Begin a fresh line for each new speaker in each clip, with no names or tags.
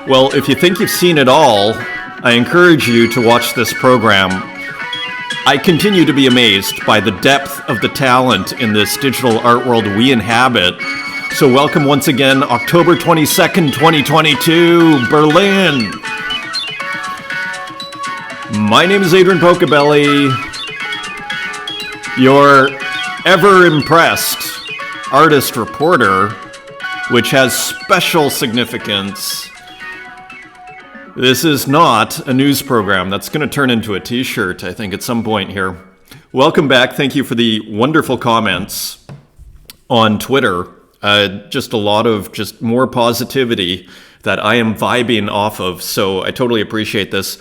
Well, if you think you've seen it all, I encourage you to watch this program. I continue to be amazed by the depth of the talent in this digital art world we inhabit. So welcome once again, October 22nd, 2022, Berlin. My name is Adrian Pocobelli, your ever-impressed artist reporter, which has special significance. This is not a news program. That's going to turn into a t-shirt, I think, at some point here. Welcome back. Thank you for the wonderful comments on Twitter. Just a lot of just more positivity that I am vibing off of, so I totally appreciate this.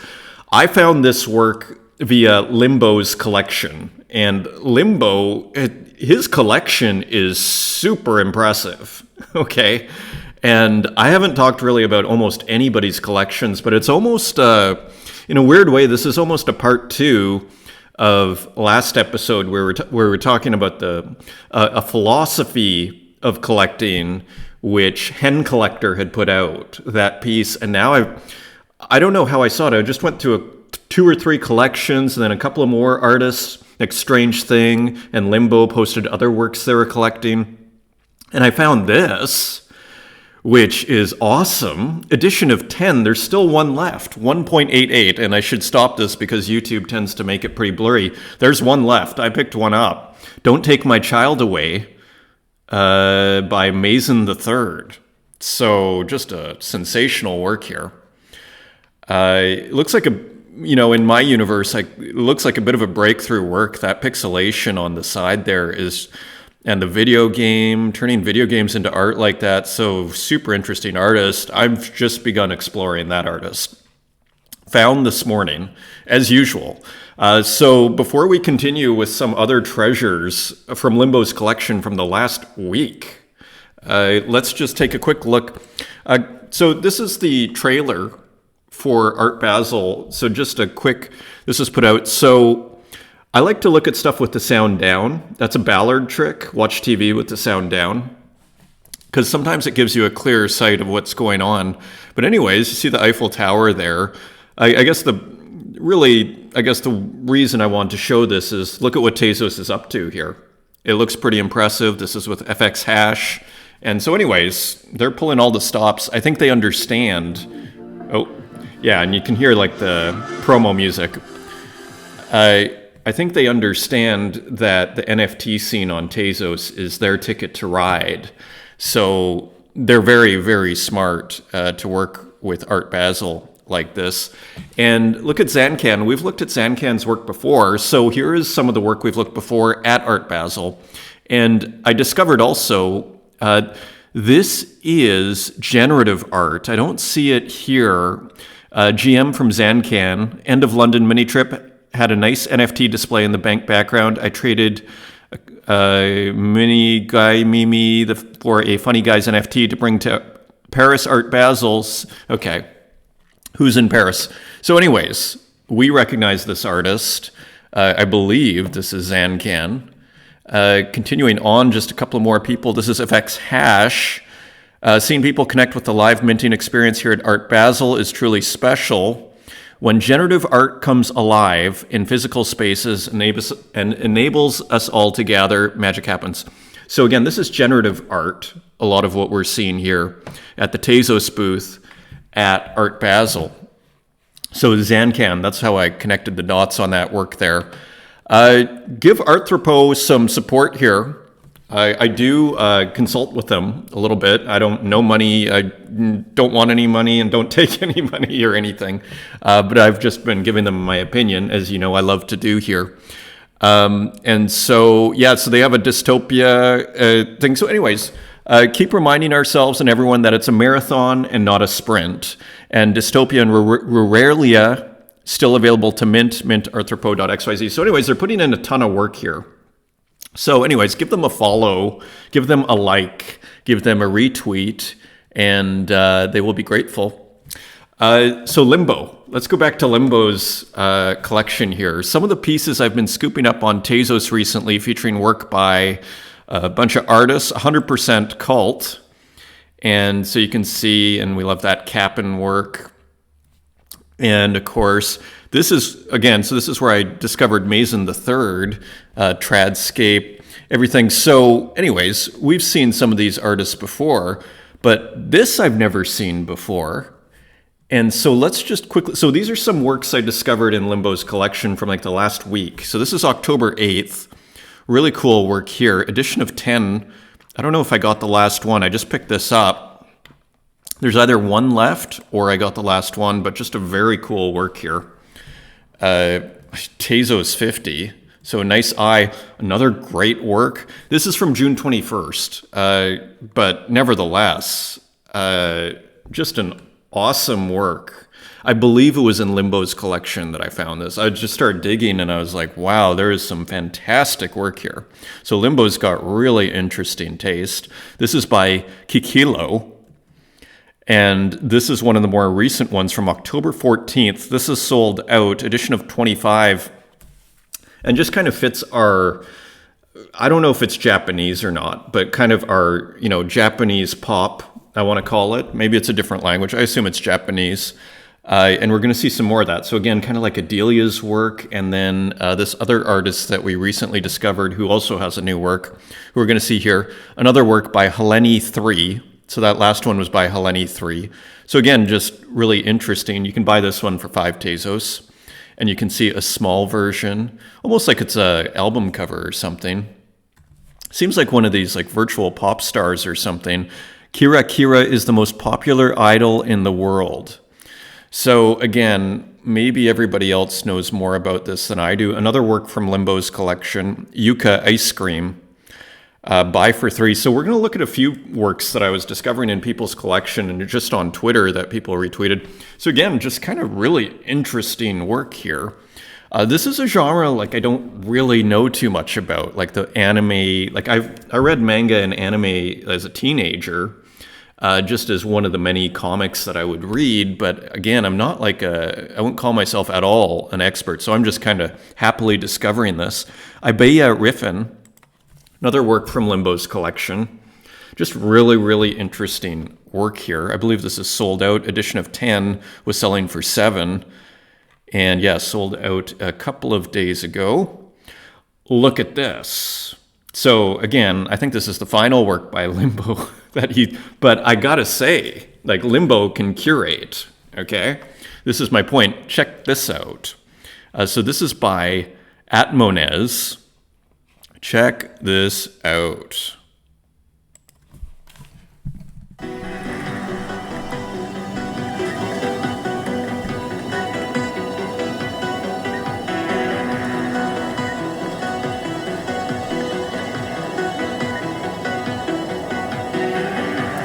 I found this work via Limbo's collection, and Limbo, his collection is super impressive, okay? And I haven't talked really about almost anybody's collections, but it's almost, in a weird way, this is almost a part two of last episode where we're talking about a philosophy of collecting, which Hen Collector had put out, that piece. And now I don't know how I saw it. I just went through two or three collections, and then a couple of more artists, like Strange Thing and Limbo, posted other works they were collecting. And I found this, which is awesome. Edition of 10, there's still one left, 1.88, and I should stop this because YouTube tends to make it pretty blurry. There's one left. I picked one up. Don't Take My Child Away by Mason III. So just a sensational work here. It looks like in my universe, it looks like a bit of a breakthrough work. That pixelation on the side there is... And the video game, turning video games into art like that, so super interesting artist. I've just begun exploring that artist. Found this morning, as usual. So before we continue with some other treasures from Limbo's collection from the last week, let's just take a quick look. So this is the trailer for Art Basel. So just a quick, this was put out. So I like to look at stuff with the sound down. That's a Ballard trick. Watch TV with the sound down, because sometimes it gives you a clearer sight of what's going on. But anyways, you see the Eiffel Tower there. I guess the reason I want to show this is look at what Tezos is up to here. It looks pretty impressive. This is with FX Hash. And so anyways, they're pulling all the stops. I think they understand. Oh, yeah, and you can hear like the promo music. I think they understand that the NFT scene on Tezos is their ticket to ride. So they're very, very smart to work with Art Basel like this. And look at Zancan. We've looked at Zancan's work before. So here is some of the work we've looked before at Art Basel. And I discovered also, this is generative art. I don't see it here. GM from Zancan, End of London mini trip, had a nice NFT display in the bank background. I traded Mini Guy Mimi for a Funny Guys NFT to bring to Paris Art Basel's. Okay, who's in Paris? So anyways, we recognize this artist. I believe this is Zancan. Continuing on, just a couple of more people. This is FX Hash. Seeing people connect with the live minting experience here at Art Basel is truly special. When generative art comes alive in physical spaces and enables us all to gather, magic happens. So again, this is generative art, a lot of what we're seeing here at the Tezos booth at Art Basel. So Zancan, that's how I connected the dots on that work there. Give Arthropo some support here. I do consult with them a little bit. I don't know money. I don't want any money and don't take any money or anything. But I've just been giving them my opinion, as you know I love to do here. And so, yeah, so they have a dystopia thing. So anyways, keep reminding ourselves and everyone that it's a marathon and not a sprint. And Dystopia and Ruralia still available to mint arthropo.xyz. So anyways, they're putting in a ton of work here. So anyways, give them a follow, give them a like, give them a retweet, and they will be grateful. So Limbo, let's go back to Limbo's collection here. Some of the pieces I've been scooping up on Tezos recently, featuring work by a bunch of artists, 100% cult, And so you can see, and we love that Kappen work. And of course, this is, again, so this is where I discovered Mason the Third, Tradscape, everything. So anyways, we've seen some of these artists before, but this I've never seen before. And so let's just quickly, so these are some works I discovered in Limbo's collection from like the last week. So this is October 8th. Really cool work here. Edition of 10. I don't know if I got the last one. I just picked this up. There's either one left or I got the last one, but just a very cool work here. Tezos 50. So a nice eye. Another great work. This is from June 21st. But nevertheless, just an awesome work. I believe it was in Limbo's collection that I found this. I just started digging and I was like, wow, there is some fantastic work here. So Limbo's got really interesting taste. This is by Kikilo. And this is one of the more recent ones from October 14th. This is sold out, edition of 25. And just kind of fits our, I don't know if it's Japanese or not, but kind of our, Japanese pop, I want to call it. Maybe it's a different language. I assume it's Japanese. And we're going to see some more of that. So again, kind of like Adelia's work, and then this other artist that we recently discovered who also has a new work, who we're going to see here. Another work by Helene 3. So that last one was by Helene 3. So again, just really interesting. You can buy this one for 5 Tezos. And you can see a small version, almost like it's an album cover or something. Seems like one of these like virtual pop stars or something. Kira is the most popular idol in the world. So again, maybe everybody else knows more about this than I do. Another work from Limbo's collection, Yuka Ice Cream, buy for 3. So we're going to look at a few works that I was discovering in people's collection and just on Twitter that people retweeted. So again, just kind of really interesting work here. This is a genre like I don't really know too much about, like the anime. Like I read manga and anime as a teenager, just as one of the many comics that I would read. But again, I'm not like I wouldn't call myself at all an expert. So I'm just kind of happily discovering this. Ibeya Riffin, another work from Limbo's collection. Just really, really interesting work here. I believe this is sold out. Edition of 10 was selling for 7. And yeah, sold out a couple of days ago. Look at this. So again, I think this is the final work by Limbo but I gotta say, like Limbo can curate, okay? This is my point. Check this out. So this is by Atmonez. Check this out.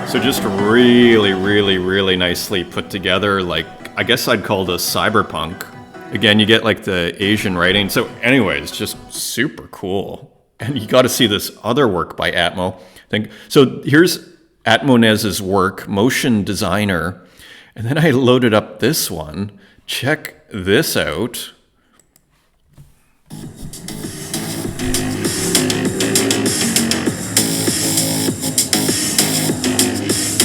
So just really, really, really nicely put together. Like, I guess I'd call this cyberpunk. Again, you get like the Asian writing. So anyways, just super cool. And you got to see this other work by Atmo. So here's Atmonez's work, Motion Designer. And then I loaded up this one. Check this out.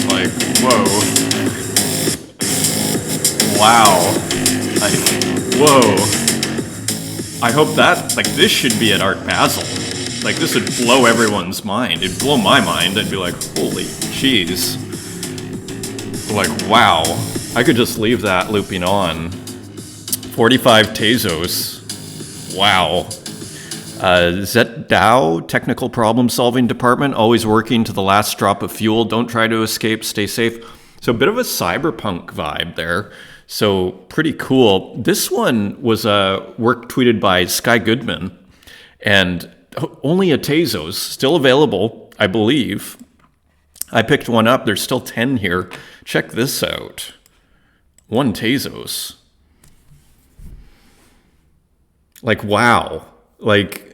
Like, whoa. Wow. Like, whoa. I hope that, like, this should be at Art Basel. Like, this would blow everyone's mind. It'd blow my mind. I'd be like, holy jeez. Like, wow. I could just leave that looping on. 45 Tezos. Wow. Zet Dao, Technical Problem Solving Department, always working to the last drop of fuel. Don't try to escape, stay safe. So a bit of a cyberpunk vibe there. So pretty cool. This one was a work tweeted by Sky Goodman, and only a Tezos, still available, I believe. I picked one up. There's still 10 here. Check this out. 1 Tezos. Like, wow. Like,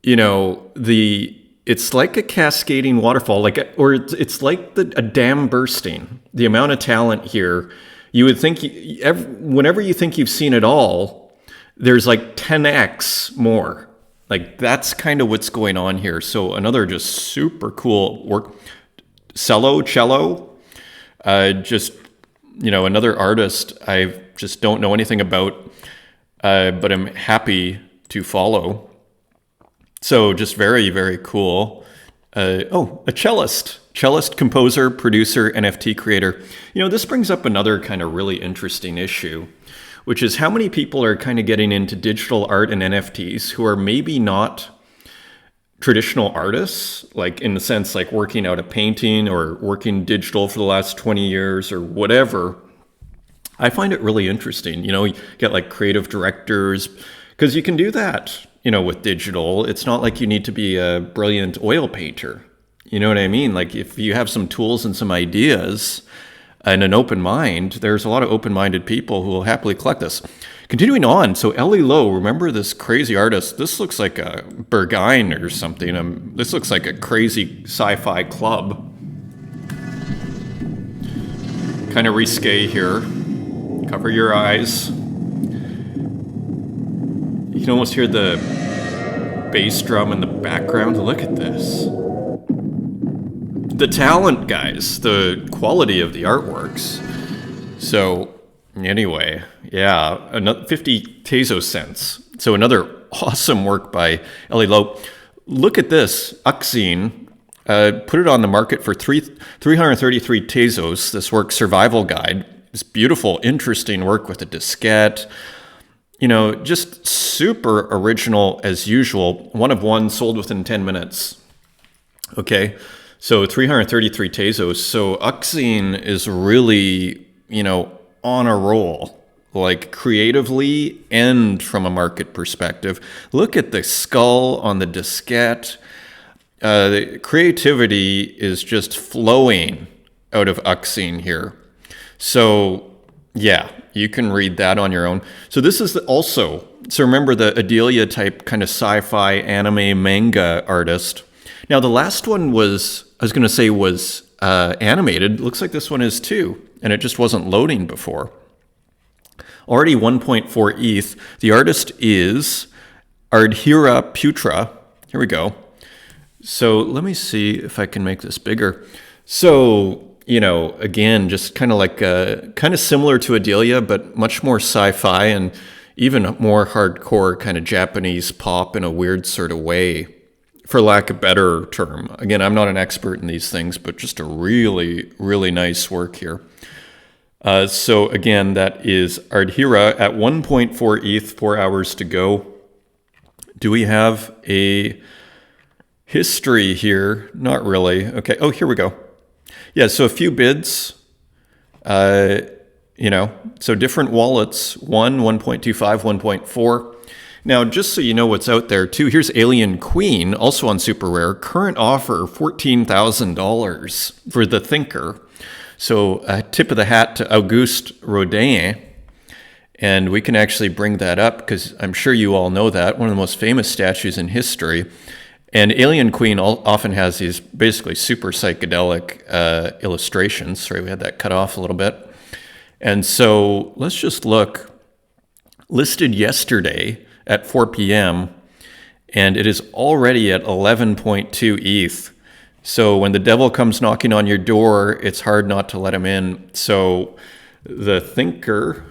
you know, it's like a cascading waterfall, or it's like a dam bursting. The amount of talent here, you would think, whenever you think you've seen it all, there's like 10x more. Like, that's kind of what's going on here. So another just super cool work. Cello. Just, another artist I just don't know anything about, but I'm happy to follow. So just very, very cool. A cellist, composer, producer, NFT creator. This brings up another kind of really interesting issue, which is how many people are kind of getting into digital art and NFTs who are maybe not traditional artists, like in the sense like working out a painting or working digital for the last 20 years or whatever. I find it really interesting. You get like creative directors, because you can do that, with digital. It's not like you need to be a brilliant oil painter. You know what I mean? Like if you have some tools and some ideas and an open mind, there's a lot of open-minded people who will happily collect this. Continuing on, so Ellie Lowe, remember this crazy artist? This looks like a Berghain or something. This looks like a crazy sci-fi club. Kind of risque here. Cover your eyes. You can almost hear the bass drum in the background. Look at this. The talent, guys. The quality of the artworks. So, anyway, yeah, another 50 Tezos cents. So another awesome work by Ellie Lowe. Look at this. Uxine put it on the market for 333 Tezos. This work, Survival Guide. This beautiful, interesting work with a diskette. Just super original as usual. One of one, sold within 10 minutes. Okay, so 333 Tezos. So Uxine is really, on a roll, like creatively and from a market perspective. Look at the skull on the diskette. The creativity is just flowing out of Uxine here. So, yeah, you can read that on your own. So this is so remember the Adelia type kind of sci-fi anime manga artist. Now the last one was animated. Looks like this one is too, and it just wasn't loading before. Already 1.4 ETH. The artist is Ardhira Putra. Here we go. So let me see if I can make this bigger. So, again, just kind of like kind of similar to Adelia, but much more sci-fi and even more hardcore kind of Japanese pop in a weird sort of way, for lack of a better term. Again, I'm not an expert in these things, but just a really, really nice work here. So again, that is Ardhira at 1.4 ETH, 4 hours to go. Do we have a history here? Not really. Okay. Oh, here we go. Yeah, so a few bids, so different wallets, 1.25, 1.4. Now, just so you know what's out there too, here's Alien Queen, also on Super Rare. Current offer, $14,000 for the Thinker. So a tip of the hat to Auguste Rodin. And we can actually bring that up because I'm sure you all know that, one of the most famous statues in history. And Alien Queen often has these basically super psychedelic illustrations. Sorry, we had that cut off a little bit. And so let's just look. Listed yesterday at 4 p.m. and it is already at 11.2 ETH. So when the devil comes knocking on your door, it's hard not to let him in. So the Thinker,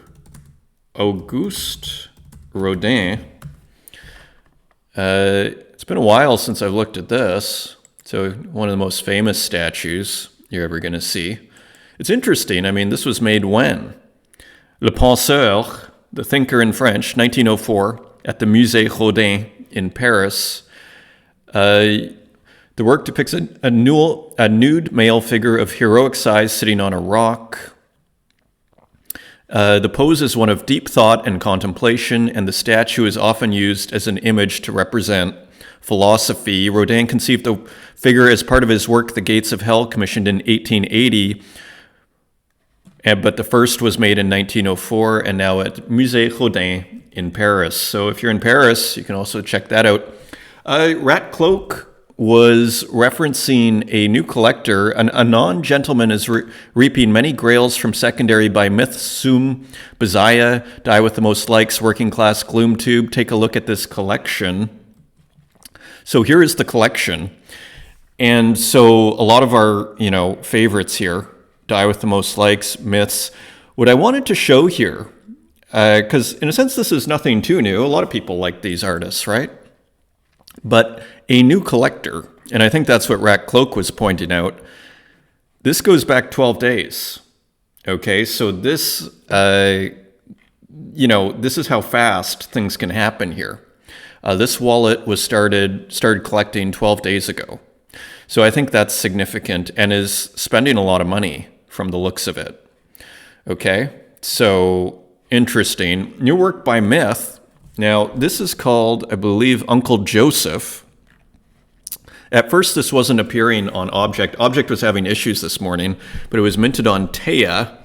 Auguste Rodin, it's been a while since I've looked at this. So one of the most famous statues you're ever going to see. It's interesting. I mean, this was made when? Le Penseur, the Thinker in French, 1904, at the Musée Rodin in Paris. The work depicts a nude male figure of heroic size sitting on a rock. The pose is one of deep thought and contemplation, and the statue is often used as an image to represent philosophy. Rodin conceived the figure as part of his work, The Gates of Hell, commissioned in 1880, but the first was made in 1904 and now at Musée Rodin in Paris. So if you're in Paris, you can also check that out. Rat Cloak was referencing a new collector. A non-gentleman is reaping many grails from secondary by Myth Sum Bazaya, Die with the Most Likes, Working Class Gloom Tube. Take a look at this collection. So here is the collection. And so a lot of our, favorites here, Die with the Most Likes, Myths. What I wanted to show here, because in a sense this is nothing too new. A lot of people like these artists, right? But a new collector, and I think that's what Rat Cloak was pointing out, this goes back 12 days. Okay, so this, this is how fast things can happen here. This wallet was started collecting 12 days ago. So I think that's significant and is spending a lot of money from the looks of it. Okay, so interesting. New work by Myth. Now, this is called, I believe, Uncle Joseph. At first, this wasn't appearing on Object. Object was having issues this morning, but it was minted on Taya.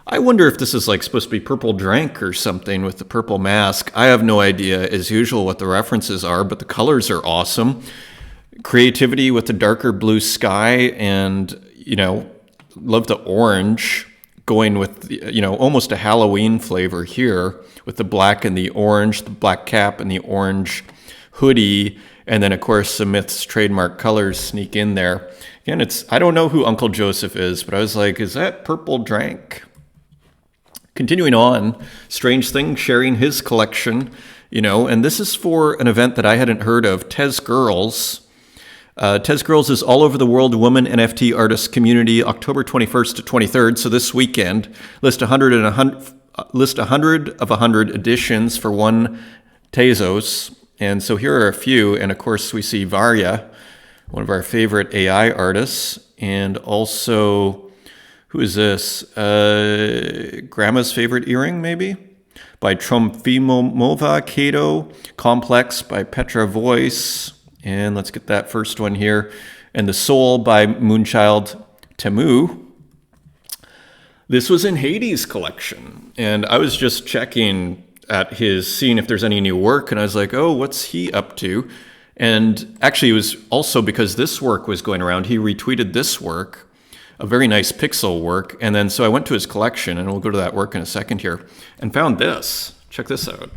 I wonder if this is supposed to be Purple Drank or something with the purple mask. I have no idea, as usual, what the references are, but the colors are awesome. Creativity with the darker blue sky and, love the orange, going with, almost a Halloween flavor here with the black and the orange, the black cap and the orange hoodie. And then, of course, the Myth's trademark colors sneak in there. Again, I don't know who Uncle Joseph is, but I was like, is that Purple Drank? Continuing on, Strange Thing sharing his collection, and this is for an event that I hadn't heard of, Tez Girls. Tez Girls is all over the world woman NFT artist community, October 21st to 23rd, so this weekend. List 100 of 100 editions for one Tezos. And so here are a few, and of course we see Varya, one of our favorite AI artists, and also, who is this? Grandma's Favorite Earring, maybe? By Tromfimova Kato, Complex by Petra Voice, and let's get that first one here, and The Soul by Moonchild Temu. This was in Hades' collection, and I was just checking at seeing if there's any new work, and I was like, oh, what's he up to? And actually it was also because this work was going around, he retweeted this work, a very nice pixel work, and then so I went to his collection, and we'll go to that work in a second here, and found this. Check this out.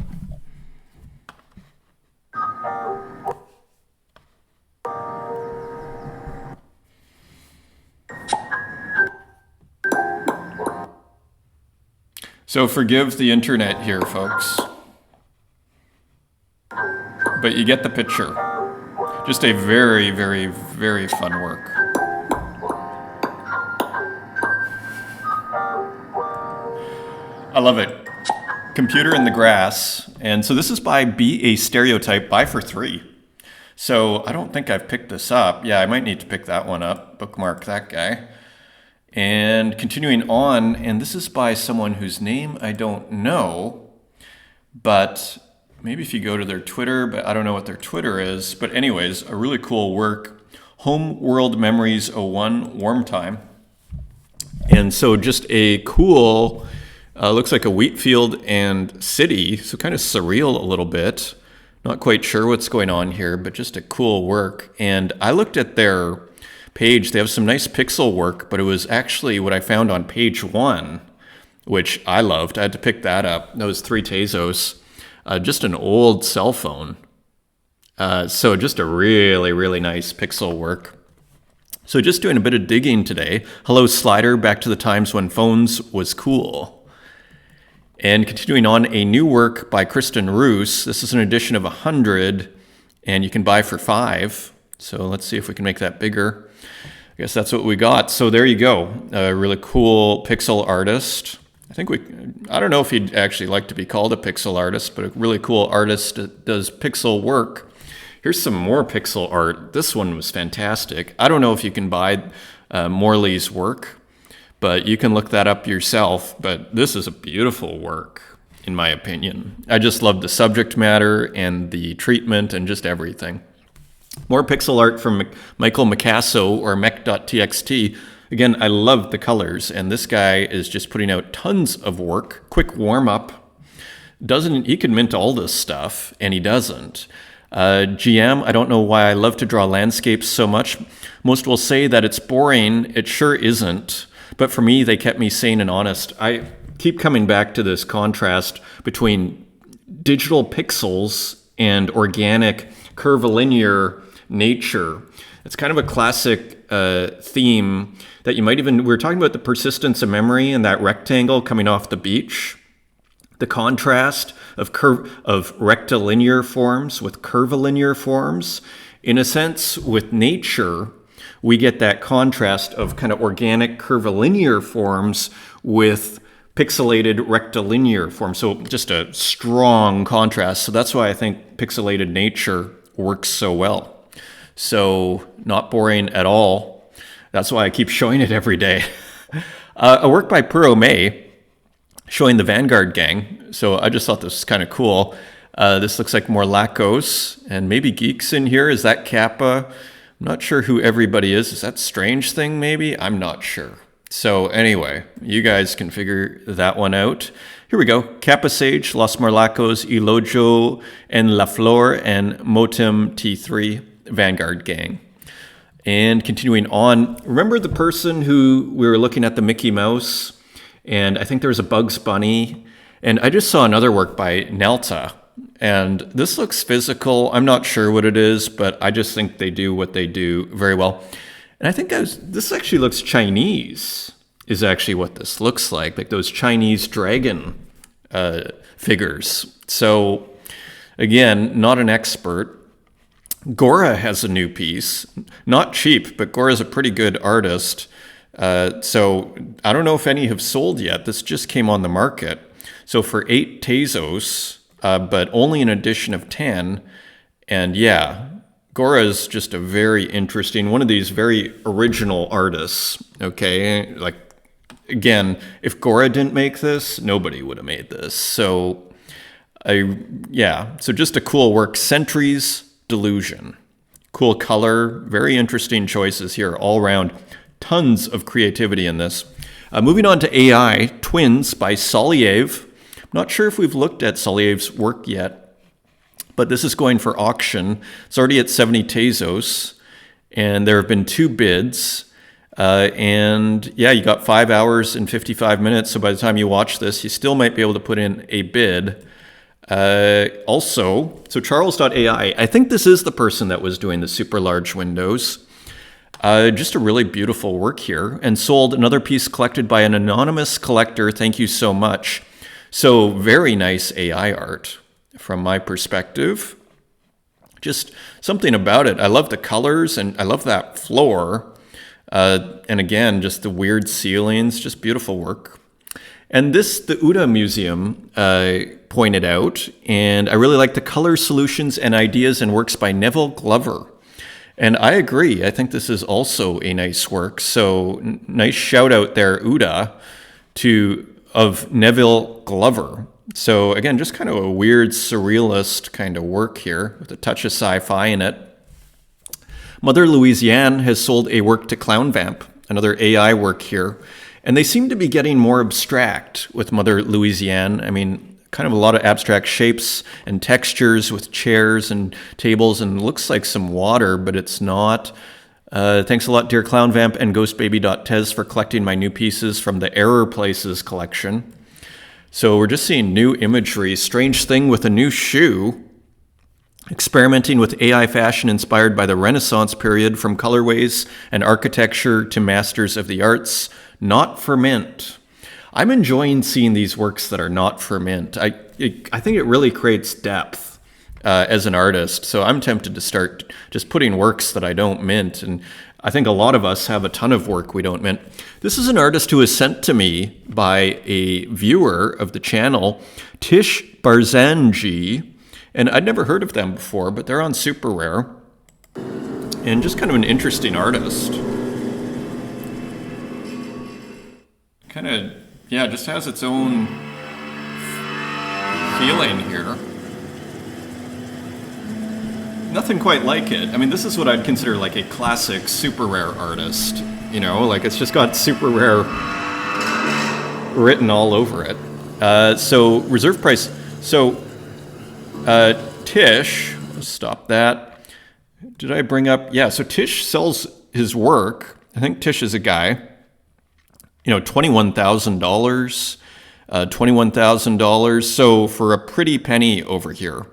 So forgive the internet here, folks. But you get the picture. Just a very, very, very fun work. I love it. Computer in the Grass. And so this is by Be a Stereotype, buy for 3. So I don't think I've picked this up. Yeah, I might need to pick that one up. Bookmark that guy. And continuing on, and this is by someone whose name I don't know, but maybe if you go to their Twitter, but I don't know what their Twitter is. But anyways, a really cool work. Home World Memories 01, Warm Time. And so just a cool, looks like a wheat field and city, so kind of surreal a little bit. Not quite sure what's going on here, but just a cool work. And I looked at their page. They have some nice pixel work, but it was actually what I found on page 1, which I loved. I had to pick that up. That was 3 Tezos, just an old cell phone. So just a really, really nice pixel work. So just doing a bit of digging today. Hello Slider, back to the times when phones was cool. And continuing on, a new work by Kristen Roos. This is an edition of 100, and you can buy for 5. So let's see if we can make that bigger. I guess that's what we got. So there you go. A really cool pixel artist. I don't know if he'd actually like to be called a pixel artist, but a really cool artist that does pixel work. Here's some more pixel art. This one was fantastic. I don't know if you can buy Morley's work, but you can look that up yourself. But this is a beautiful work, in my opinion. I just love the subject matter and the treatment and just everything. More pixel art from Michael Micasso or mech.txt. Again, I love the colors, and this guy is just putting out tons of work. Quick warm-up. He can mint all this stuff, and he doesn't. GM, I don't know why I love to draw landscapes so much. Most will say that it's boring. It sure isn't. But for me, they kept me sane and honest. I keep coming back to this contrast between digital pixels and organic curvilinear nature. It's kind of a classic theme that you might even, we were talking about the persistence of memory and that rectangle coming off the beach. The contrast of rectilinear forms with curvilinear forms. In a sense, with nature, we get that contrast of kind of organic curvilinear forms with pixelated rectilinear forms. So just a strong contrast. So that's why I think pixelated nature works so well. So not boring at all. That's why I keep showing it every day. A work by Puro May showing the Vanguard gang. So I just thought this was kind of cool. This looks like more Lacos and maybe Geeks in here. Is that Kappa? I'm not sure who everybody is. Is that Strange Thing maybe? I'm not sure. So anyway, you guys can figure that one out. Here we go. Kappa Sage, Los Morlacos, Ilojo, and La Flor, and Motem T3, Vanguard gang. And continuing on, remember the person who we were looking at the Mickey Mouse? And I think there was a Bugs Bunny. And I just saw another work by Nelta. And this looks physical. I'm not sure what it is, but I just think they do what they do very well. And I think this actually looks Chinese, is actually what this looks like those Chinese dragon figures. So again, not an expert. Gora has a new piece. Not cheap, but Gora's a pretty good artist. So I don't know if any have sold yet. This just came on the market. So for 8 Tezos, but only an edition of 10. And yeah, Gora is just a very interesting, one of these very original artists. Okay, like again, if Gora didn't make this, nobody would have made this. So so just a cool work. Sentry's Delusion. Cool color, very interesting choices here all around. Tons of creativity in this. Moving on to AI, Twins by Soliev. I'm not sure if we've looked at Soliev's work yet, but this is going for auction. It's already at 70 Tezos, and there have been 2 bids. And yeah, you got 5 hours and 55 minutes, so by the time you watch this, you still might be able to put in a bid. Also, so Charles.ai, I think this is the person that was doing the super large windows. Just a really beautiful work here, and sold another piece collected by an anonymous collector. Thank you so much. So very nice AI art from my perspective. Just something about it. I love the colors, and I love that floor. And again, just the weird ceilings, just beautiful work. And this, the UDA Museum pointed out, and I really like the color solutions and ideas and works by Neville Glover. And I agree. I think this is also a nice work. So nice shout out there, UDA, of Neville Glover. So again, just kind of a weird surrealist kind of work here with a touch of sci-fi in it. Mother Louisiane has sold a work to Clown Vamp, another AI work here. And they seem to be getting more abstract with Mother Louisiane. I mean, kind of a lot of abstract shapes and textures with chairs and tables, and looks like some water, but it's not. Thanks a lot, dear Clown Vamp and GhostBaby.Tez, for collecting my new pieces from the Error Places collection. So we're just seeing new imagery. Strange Thing with a new shoe. Experimenting with AI fashion inspired by the Renaissance period, from colorways and architecture to masters of the arts. Not for mint. I'm enjoying seeing these works that are not for mint. I think it really creates depth as an artist. So I'm tempted to start just putting works that I don't mint. And I think a lot of us have a ton of work we don't mint. This is an artist who was sent to me by a viewer of the channel, Tish Barzanji. And I'd never heard of them before, but they're on Super Rare. And just kind of an interesting artist. Kind of, yeah, just has its own feeling here. Nothing quite like it. I mean, this is what I'd consider like a classic Super Rare artist. You know, like it's just got Super Rare written all over it. So reserve price. So Tish, let's stop that. Did I bring up? Yeah, so Tish sells his work. I think Tish is a guy. You know, $21,000, $21,000. So for a pretty penny over here,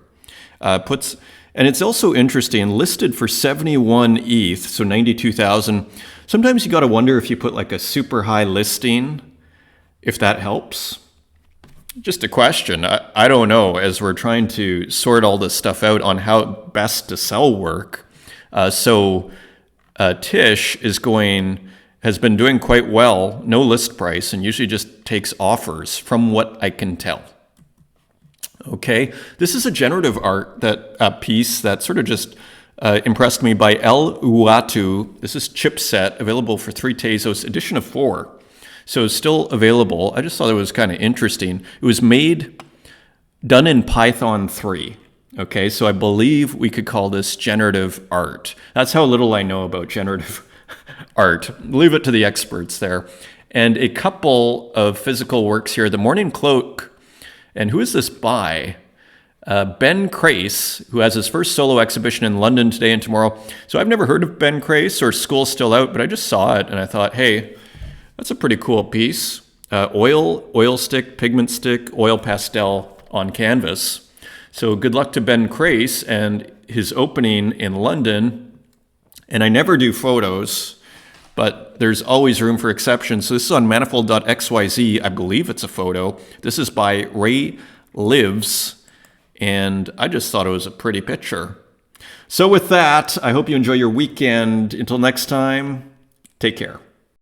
And it's also interesting, listed for 71 ETH, so 92,000. Sometimes you got to wonder if you put like a super high listing, if that helps. Just a question. I don't know, as we're trying to sort all this stuff out on how best to sell work. Tish has been doing quite well, no list price, and usually just takes offers from what I can tell. Okay, this is a generative art piece that sort of just impressed me by El Uatu. This is chipset, available for 3 Tezos, edition of 4. So it's still available. I just thought it was kind of interesting. It was done in Python 3. Okay, so I believe we could call this generative art. That's how little I know about generative art. Leave it to the experts there. And a couple of physical works here. The Morning Cloak. And who is this by? Ben Crace, who has his first solo exhibition in London today and tomorrow. So I've never heard of Ben Crace, or School's Still Out, but I just saw it and I thought, hey, that's a pretty cool piece. Oil stick, pigment stick, oil pastel on canvas. So good luck to Ben Crace and his opening in London. And I never do photos, but there's always room for exceptions. So this is on manifold.xyz. I believe it's a photo. This is by Ray Lives, and I just thought it was a pretty picture. So with that, I hope you enjoy your weekend. Until next time, take care.